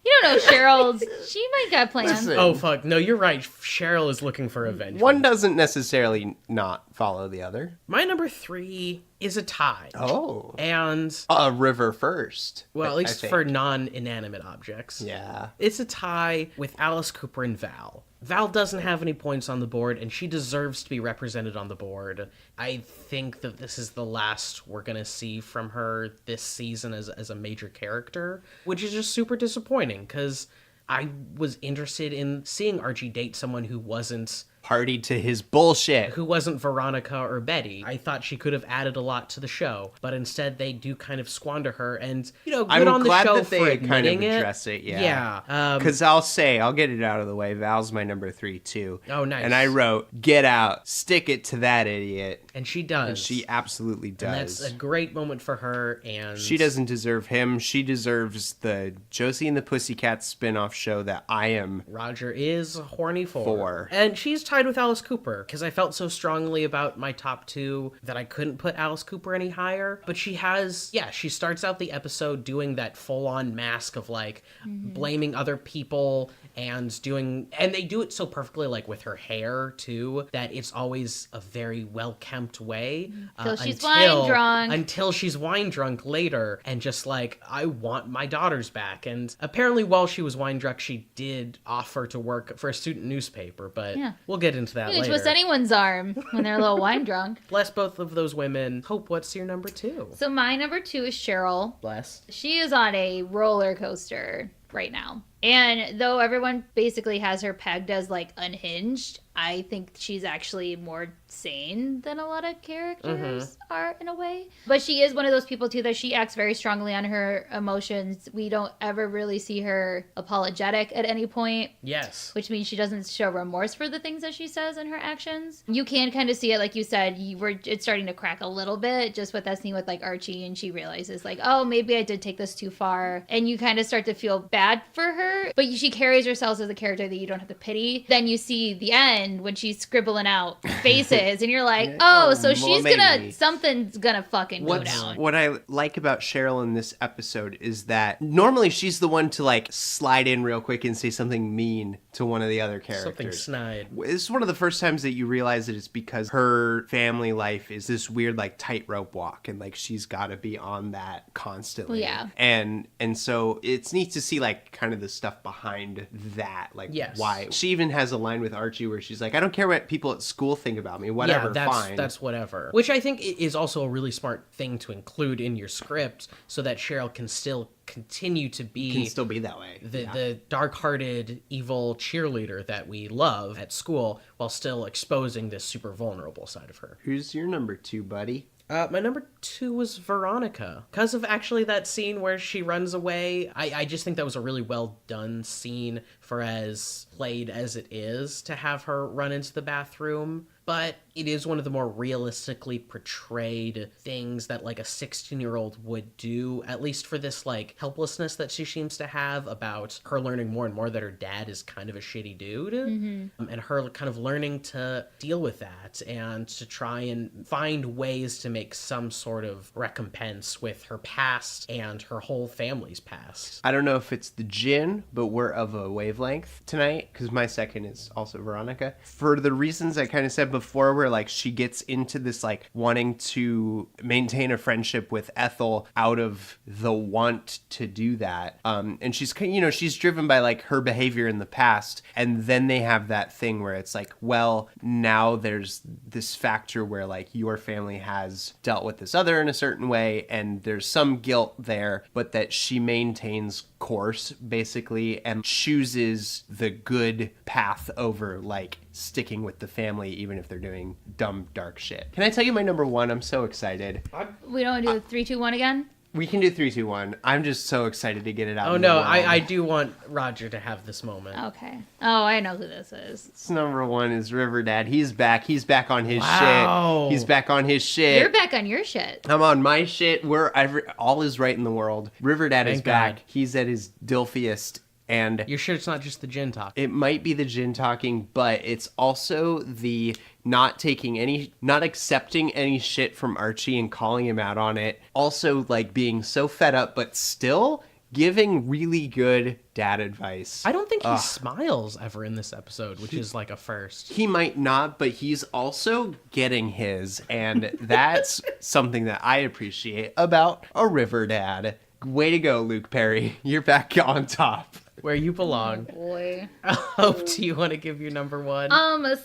You don't know Cheryl's. She might got plans. Listen. Oh, fuck. No, you're right. Cheryl is looking for revenge. One doesn't necessarily not follow the other. My number 3 is a tie. Oh. And, A river first. well, at I least think. for non-inanimate objects. Yeah. It's a tie with Alice Cooper and Val. Val doesn't have any points on the board, and she deserves to be represented on the board. I think that this is the last we're going to see from her this season as a major character, which is just super disappointing, because I was interested in seeing Archie date someone who wasn't Party to his bullshit. Veronica or Betty. I thought she could have added a lot to the show, but instead they do kind of squander her, and, you know, good I'm on the glad show that for they kind of admitting address it, yeah. Yeah. Because I'll get it out of the way. Val's my number 3, too. Oh, nice. And I wrote, get out, stick it to that idiot. And she does. And she absolutely does. And that's a great moment for her, and She doesn't deserve him. She deserves the Josie and the Pussycats spin-off show that I am. Roger is horny for. For. And she's tied with Alice Cooper, because I felt so strongly about my top 2 that I couldn't put Alice Cooper any higher. But she starts out the episode doing that full-on mask of, like, blaming other people and they do it so perfectly, like, with her hair, too, that it's always a very well-kempt way. Until she's wine drunk. Until she's wine drunk later, and just like, I want my daughters back. And apparently while she was wine drunk, she did offer to work for a student newspaper, but we'll get into that You can later. twist anyone's arm when they're a little wine drunk. Bless both of those women. Hope, what's your number 2? So my number 2 is Cheryl. Bless. She is on a roller coaster right now. And though everyone basically has her pegged as, like, unhinged, I think she's actually more sane than a lot of characters are in a way. But she is one of those people, too, that she acts very strongly on her emotions. We don't ever really see her apologetic at any point. Yes. Which means she doesn't show remorse for the things that she says in her actions. You can kind of see it, like you said, it's starting to crack a little bit just with that scene with, like, Archie, and she realizes, like, oh, maybe I did take this too far. And you kind of start to feel bad for her. But she carries herself as a character that you don't have to pity. Then you see the end when she's scribbling out faces, and you're like, oh, so she's maybe. something's gonna fucking go down. What I like about Cheryl in this episode is that normally she's the one to, like, slide in real quick and say something mean to one of the other characters. Something snide. This is one of the first times that you realize that it's because her family life is this weird, like, tightrope walk, and, like, she's got to be on that constantly. Yeah. And so it's neat to see, like, kind of the stuff behind that, like, why. She even has a line with Archie where she's like, I don't care what people at school think about me, whatever, fine. That's whatever. Which I think is also a really smart thing to include in your script, so that Cheryl can still continue to be... Can still be that way. The dark-hearted, evil cheerleader that we love at school, while still exposing this super vulnerable side of her. Who's your number 2, buddy? My number 2 was Veronica. Because of actually that scene where she runs away, I just think that was a really well done scene for as played as it is to have her run into the bathroom. But it is one of the more realistically portrayed things that, like, a 16-year-old would do, at least for this, like, helplessness that she seems to have about her learning more and more that her dad is kind of a shitty dude. And her kind of learning to deal with that and to try and find ways to make some sort of recompense with her past and her whole family's past. I don't know if it's the gin, but we're of a wavelength tonight, because my second is also Veronica. For the reasons I kind of said before where like she gets into this like wanting to maintain a friendship with Ethel out of the want to do that. And she's, you know, she's driven by like her behavior in the past. And then they have that thing where it's like, well, now there's this factor where like your family has dealt with this other in a certain way. And there's some guilt there, but that she maintains course basically and chooses the good path over like sticking with the family even if they're doing dumb dark shit. Can I tell you my number one? I'm so excited. We don't do 3, 2, 1 again? We can do 3, 2, 1. I'm just so excited to get it out. Oh no, I do want Roger to have this moment. Okay. Oh, I know who this is. It's number one is River Dad. He's back. He's back on his Wow. shit. He's back on his shit. You're back on your shit. I'm on my shit. All is right in the world. River Dad is Thank back. God. He's at his dilfiest. And You're sure it's not just the gin talk? it might be the gin talking, but it's also the not accepting any shit from Archie and calling him out on it. Also, like, being so fed up, but still giving really good dad advice. I don't think he smiles ever in this episode, which is like a first. He might not, but he's also getting his, and that's something that I appreciate about a River Dad. Way to go, Luke Perry. You're back on top. Where you belong. Boy. Hope, do you want to give your number one?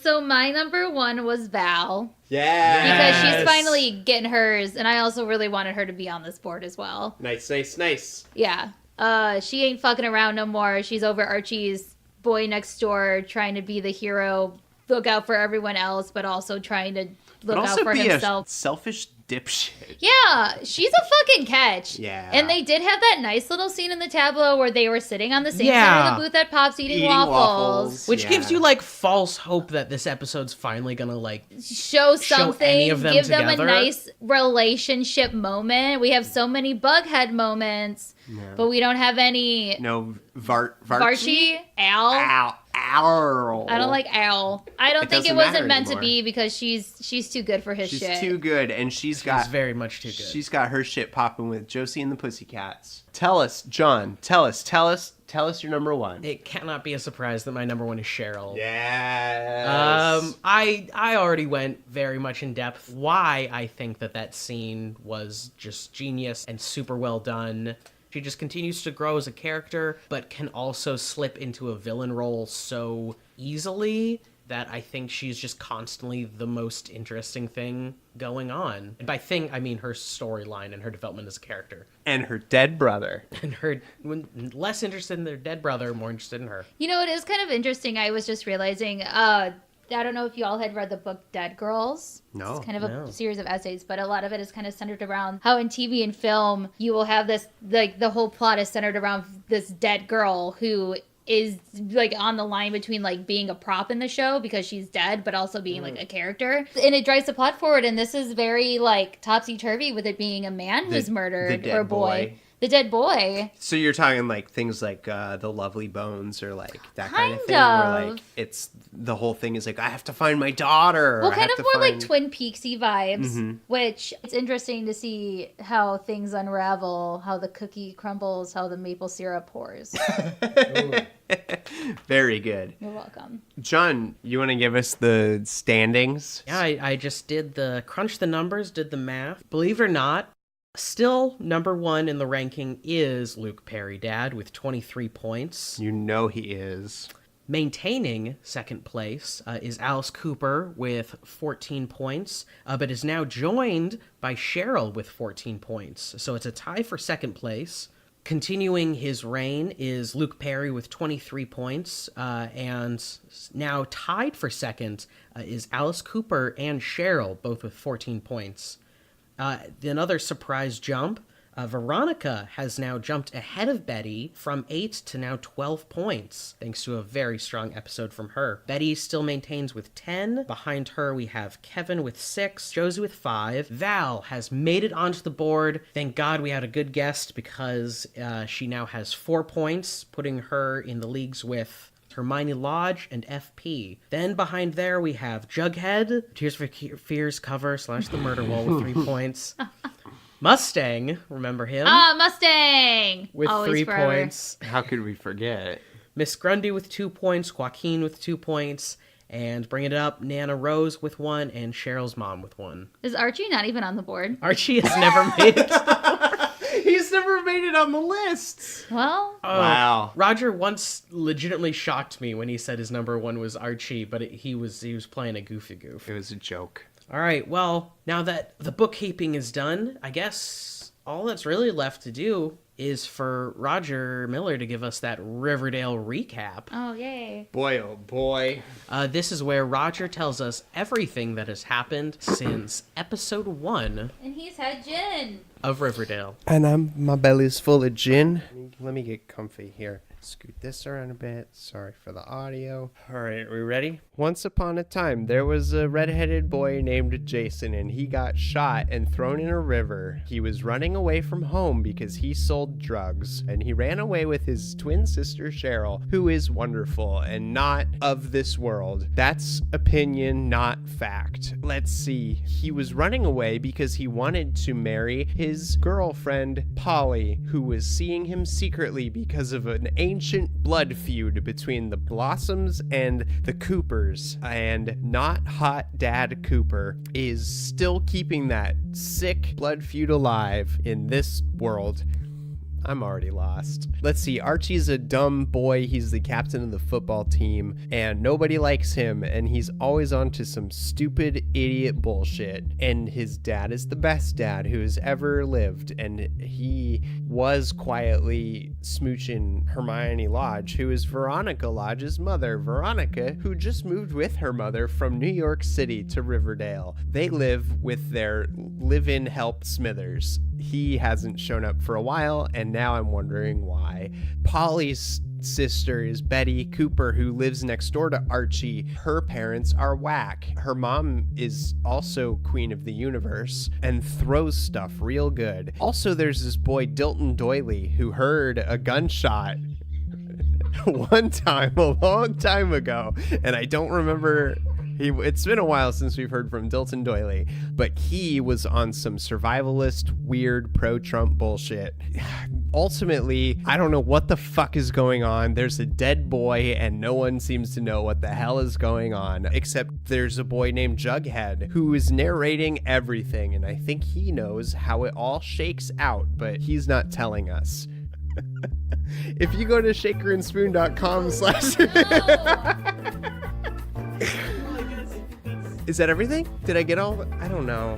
So my number one was Val. Yeah. Because she's finally getting hers, and I also really wanted her to be on this board as well. Nice. Yeah. She ain't fucking around no more. She's over Archie's boy next door, trying to be the hero, look out for everyone else, but also trying to look out for himself. A selfish dipshit. Yeah, she's a fucking catch. Yeah. And they did have that nice little scene in the tableau where they were sitting on the same side of the booth at Pop's eating waffles. Which gives you like false hope that this episode's finally gonna like show something, any of them give together. them a nice relationship moment. We have so many Bughead moments, but we don't have any. No, Varchi? Al? Ow. I don't like Al. I don't think it doesn't matter wasn't meant to anymore. be because she's too good for his shit. She's too good, and she's very much too good. She's got her shit popping with Josie and the Pussycats. Tell us, John. Tell us your number one. It cannot be a surprise that my number one is Cheryl. Yes. I already went very much in depth why I think that scene was just genius and super well done. She just continues to grow as a character, but can also slip into a villain role so easily that I think she's just constantly the most interesting thing going on. And by thing, I mean her storyline and her development as a character. And her dead brother. And her, less interested in their dead brother, more interested in her. You know, it is kind of interesting. I was just realizing, I don't know if you all had read the book Dead Girls. No. It's kind of a series of essays, but a lot of it is kind of centered around how in TV and film you will have this, like, the whole plot is centered around this dead girl who is, like, on the line between, like, being a prop in the show because she's dead, but also being, like, a character. And it drives the plot forward, and this is very, like, topsy-turvy with it being a man who's murdered, or a boy. The dead boy. So you're talking like things like The Lovely Bones or like that kind of thing Kind where like it's the whole thing is like I have to find my daughter. Well, kind of more like Twin Peaksy vibes, which it's interesting to see how things unravel, how the cookie crumbles, how the maple syrup pours. Very good. You're welcome. John, you want to give us the standings? Yeah, I just did crunched the numbers, did the math. Believe it or not, still number one in the ranking is Luke Perry Dad with 23 points. You know he is. Maintaining second place is Alice Cooper with 14 points, but is now joined by Cheryl with 14 points. So it's a tie for second place. Continuing his reign is Luke Perry with 23 points, and now tied for second is Alice Cooper and Cheryl, both with 14 points. Another surprise jump, Veronica has now jumped ahead of Betty from 8 to now 12 points, thanks to a very strong episode from her. Betty still maintains with 10. Behind her, we have Kevin with 6, Josie with 5. Val has made it onto the board. Thank God we had a good guest because she now has 4 points, putting her in the leagues with Hermione Lodge and FP. Then behind there we have Jughead, Tears for Fears cover / the murder wall with 3 points. Mustang, remember him? Mustang! With Always 3 forever. points. How could we forget? Miss Grundy with 2 points, Joaquin with 2 points, And bringing it up, Nana Rose with 1 and Cheryl's mom with 1. Is Archie not even on the board? Archie has never made it. He's never made it on the lists. Well, Wow. Roger once legitimately shocked me when he said his number 1 was Archie, but he was playing a goofy goof. It was a joke. All right, well, now that the bookkeeping is done, I guess all that's really left to do is for Roger Miller to give us that Riverdale recap. oh, yay. Boy, oh boy. This is where Roger tells us everything that has happened since episode 1 And he's had gin. of Riverdale. And my belly's full of gin. Let me get comfy here. Scoot this around a bit. Sorry for the audio. All right, we ready? Once upon a time, there was a redheaded boy named Jason, and he got shot and thrown in a river. He was running away from home because he sold drugs, and he ran away with his twin sister Cheryl, who is wonderful and not of this world. That's opinion, not fact. Let's see. He was running away because he wanted to marry his girlfriend Polly, who was seeing him secretly because of an ancient blood feud between the Blossoms and the Coopers, and not hot Dad Cooper is still keeping that sick blood feud alive in this world. I'm already lost. Let's see, Archie's a dumb boy. He's the captain of the football team, and nobody likes him, and he's always on to some stupid idiot bullshit. And his dad is the best dad who's ever lived, and he was quietly smooching Hermione Lodge, who is Veronica Lodge's mother. Veronica, who just moved with her mother from New York City to Riverdale. They live with their live-in help Smithers. He hasn't shown up for a while, and now I'm wondering why. Polly's sister is Betty Cooper, who lives next door to Archie. Her parents are whack. Her mom is also queen of the universe and throws stuff real good. Also, there's this boy Dilton Doily who heard a gunshot one time, a long time ago, and I don't remember. It's been a while since we've heard from Dilton Doily, but he was on some survivalist, weird pro-Trump bullshit. Ultimately, I don't know what the fuck is going on. There's a dead boy, and no one seems to know what the hell is going on, except there's a boy named Jughead who is narrating everything, and I think he knows how it all shakes out, but he's not telling us. If you go to shakerandspoon.com/ Is that everything? Did I get all? I don't know.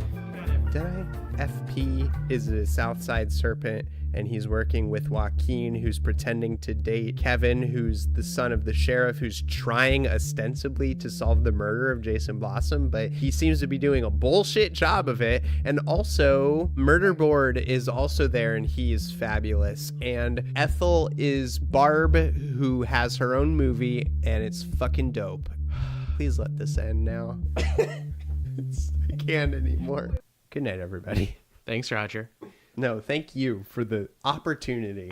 Did I? FP is a Southside Serpent, and he's working with Joaquin, who's pretending to date Kevin, who's the son of the sheriff, who's trying ostensibly to solve the murder of Jason Blossom, but he seems to be doing a bullshit job of it. And also, Murder Board is also there, and he is fabulous. And Ethel is Barb, who has her own movie, and it's fucking dope. Please let this end now. I can't anymore. Good night, everybody. Thanks, Roger. No, thank you for the opportunity.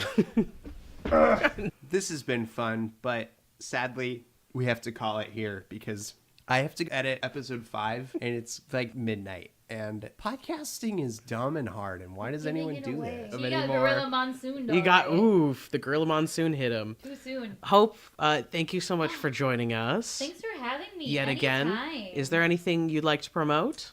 This has been fun, but sadly, we have to call it here because I have to edit episode 5, and it's like midnight. And podcasting is dumb and hard, and why does anyone do this? You got Gorilla Monsoon. You got, the Gorilla Monsoon hit him. Too soon. Hope, thank you so much for joining us. Thanks for having me. Yet Anytime. again. Is there anything you'd like to promote?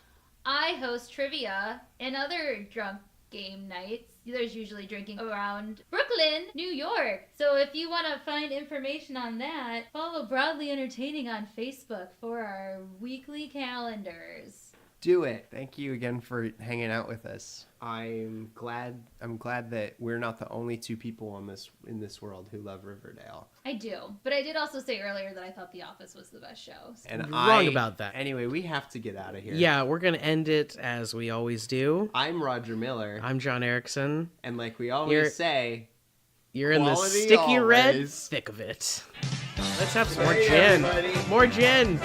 I host trivia and other drunk game nights. There's usually drinking around Brooklyn, New York. So if you want to find information on that, follow Broadly Entertaining on Facebook for our weekly calendars. Do it. Thank you again for hanging out with us. I'm glad that we're not the only two people in this world who love Riverdale. I do. But I did also say earlier that I thought The Office was the best show. So. And Wrong about that. Anyway, we have to get out of here. Yeah, we're going to end it as we always do. I'm Roger Miller. I'm John Erickson. And like we always say, you're in the quality sticky red always. thick of it. Let's have some more gin. Everybody. More gin.